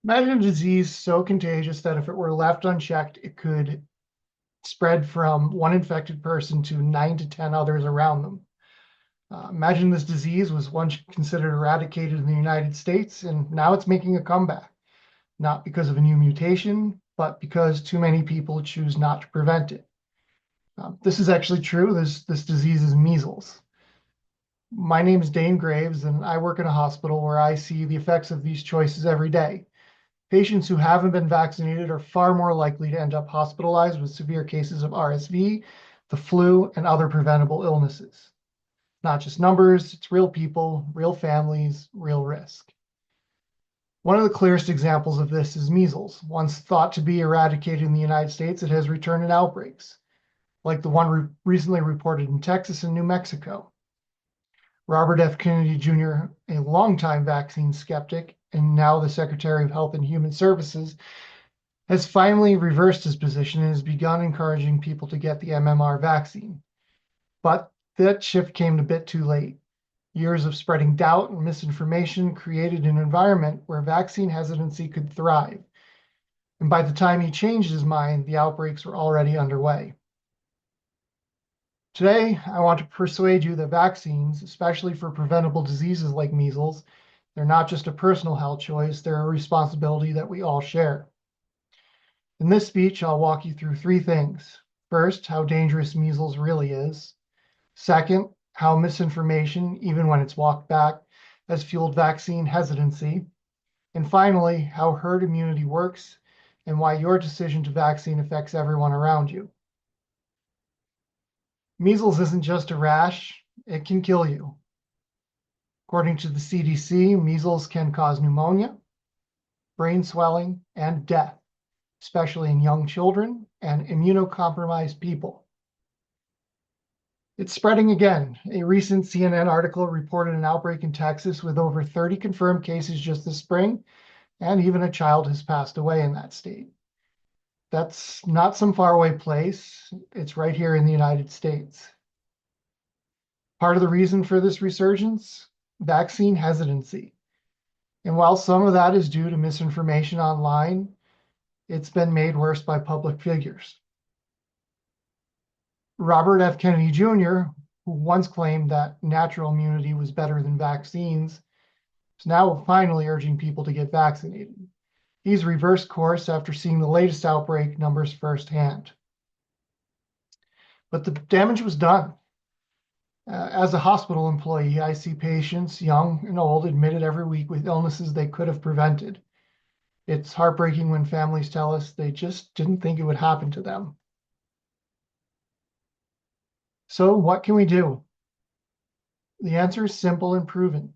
Imagine a disease so contagious that if it were left unchecked, it could spread from one infected person to 9 to 10 others around them. Imagine this disease was once considered eradicated in the United States, and now it's making a comeback, not because of a new mutation, but because too many people choose not to prevent it. This is actually true. This disease is measles. My name is Dane Graves, and I work in a hospital where I see the effects of these choices every day. Patients who haven't been vaccinated are far more likely to end up hospitalized with severe cases of RSV, the flu, and other preventable illnesses. Not just numbers, it's real people, real families, real risk. One of the clearest examples of this is measles. Once thought to be eradicated in the United States, it has returned in outbreaks, like the one recently reported in Texas and New Mexico. Robert F. Kennedy Jr., a longtime vaccine skeptic and now the Secretary of Health and Human Services, has finally reversed his position and has begun encouraging people to get the MMR vaccine. But that shift came a bit too late. Years of spreading doubt and misinformation created an environment where vaccine hesitancy could thrive. And by the time he changed his mind, the outbreaks were already underway. Today, I want to persuade you that vaccines, especially for preventable diseases like measles, they're not just a personal health choice, they're a responsibility that we all share. In this speech, I'll walk you through three things. First, how dangerous measles really is. Second, how misinformation, even when it's walked back, has fueled vaccine hesitancy. And finally, how herd immunity works and why your decision to vaccine affects everyone around you. Measles isn't just a rash, it can kill you. According to the CDC, measles can cause pneumonia, brain swelling, and death, especially in young children and immunocompromised people. It's spreading again. A recent CNN article reported an outbreak in Texas with over 30 confirmed cases just this spring, and even a child has passed away in that state. That's not some faraway place. It's right here in the United States. Part of the reason for this resurgence? Vaccine hesitancy. And while some of that is due to misinformation online, it's been made worse by public figures. Robert F. Kennedy Jr., who once claimed that natural immunity was better than vaccines, is now finally urging people to get vaccinated. He's reversed course after seeing the latest outbreak numbers firsthand. But the damage was done. As a hospital employee, I see patients, young and old, admitted every week with illnesses they could have prevented. It's heartbreaking when families tell us they just didn't think it would happen to them. So what can we do? The answer is simple and proven.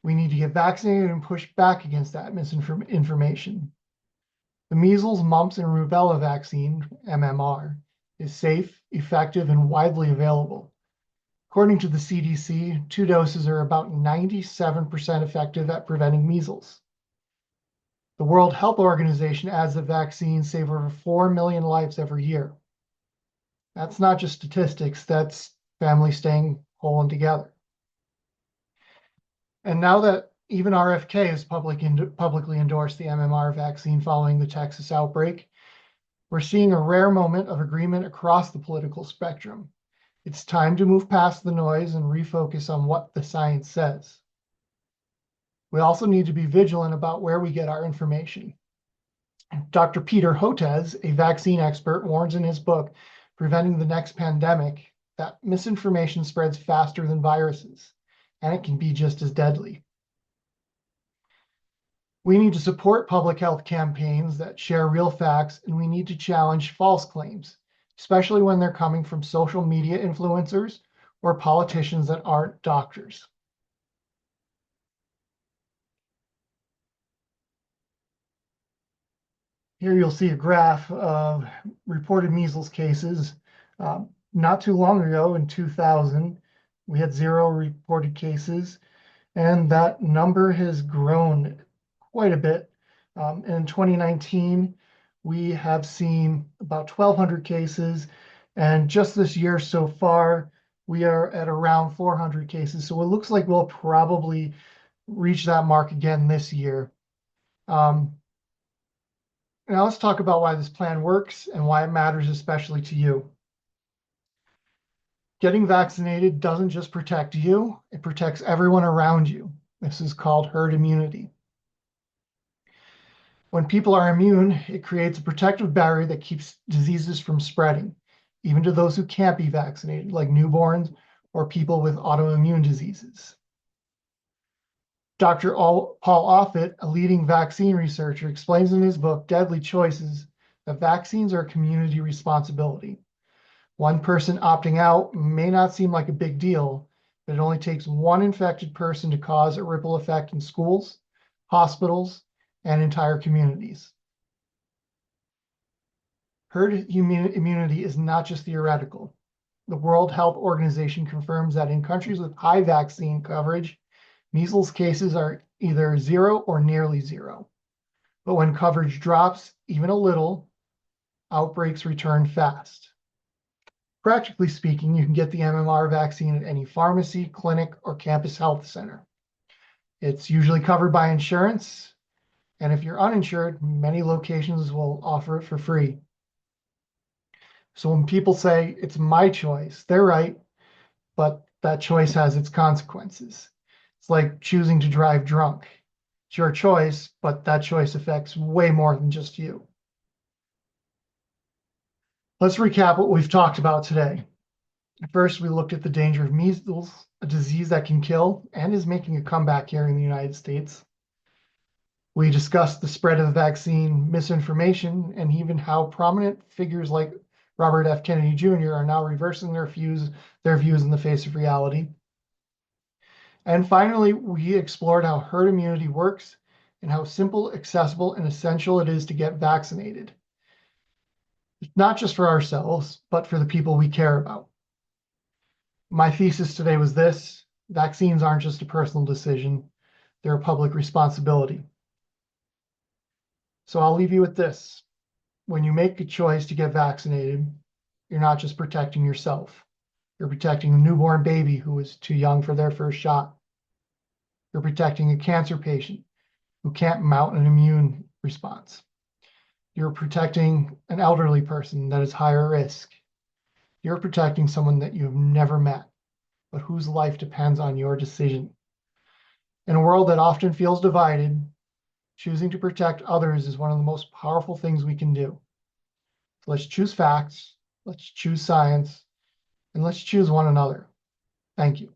We need to get vaccinated and push back against that misinformation. The measles, mumps, and rubella vaccine, MMR, is safe, effective, and widely available. According to the CDC, 2 doses are about 97% effective at preventing measles. The World Health Organization adds that vaccines save over 4 million lives every year. That's not just statistics, that's families staying whole and together. And now that even RFK has publicly endorsed the MMR vaccine following the Texas outbreak, we're seeing a rare moment of agreement across the political spectrum. It's time to move past the noise and refocus on what the science says. We also need to be vigilant about where we get our information. Dr. Peter Hotez, a vaccine expert, warns in his book, Preventing the Next Pandemic, that misinformation spreads faster than viruses, and it can be just as deadly. We need to support public health campaigns that share real facts, and we need to challenge false claims, especially when they're coming from social media influencers or politicians that aren't doctors. Here you'll see a graph of reported measles cases. Not too long ago in 2000, we had 0 reported cases, and that number has grown quite a bit. In 2019, we have seen about 1,200 cases, and just this year so far, we are at around 400 cases. So it looks like we'll probably reach that mark again this year. Now let's talk about why this plan works and why it matters especially to you. Getting vaccinated doesn't just protect you, it protects everyone around you. This is called herd immunity. When people are immune, it creates a protective barrier that keeps diseases from spreading, even to those who can't be vaccinated, like newborns or people with autoimmune diseases. Dr. Paul Offit, a leading vaccine researcher, explains in his book, Deadly Choices, that vaccines are a community responsibility. One person opting out may not seem like a big deal, but it only takes one infected person to cause a ripple effect in schools, hospitals, and entire communities. Herd immunity is not just theoretical. The World Health Organization confirms that in countries with high vaccine coverage, measles cases are either zero or nearly zero. But when coverage drops even a little, outbreaks return fast. Practically speaking, you can get the MMR vaccine at any pharmacy, clinic, or campus health center. It's usually covered by insurance, and if you're uninsured, many locations will offer it for free. So when people say it's my choice, they're right, but that choice has its consequences. It's like choosing to drive drunk. It's your choice, but that choice affects way more than just you. Let's recap what we've talked about today. First, we looked at the danger of measles, a disease that can kill and is making a comeback here in the United States. We discussed the spread of vaccine misinformation and even how prominent figures like Robert F. Kennedy Jr. are now reversing their views in the face of reality. And finally, we explored how herd immunity works and how simple, accessible, and essential it is to get vaccinated. Not just for ourselves, but for the people we care about. My thesis today was this: vaccines aren't just a personal decision, they're a public responsibility. So I'll leave you with this. When you make a choice to get vaccinated, you're not just protecting yourself. You're protecting a newborn baby who is too young for their first shot. You're protecting a cancer patient who can't mount an immune response. You're protecting an elderly person that is higher risk. You're protecting someone that you've never met, but whose life depends on your decision. In a world that often feels divided, choosing to protect others is one of the most powerful things we can do. So let's choose facts, let's choose science, and let's choose one another. Thank you.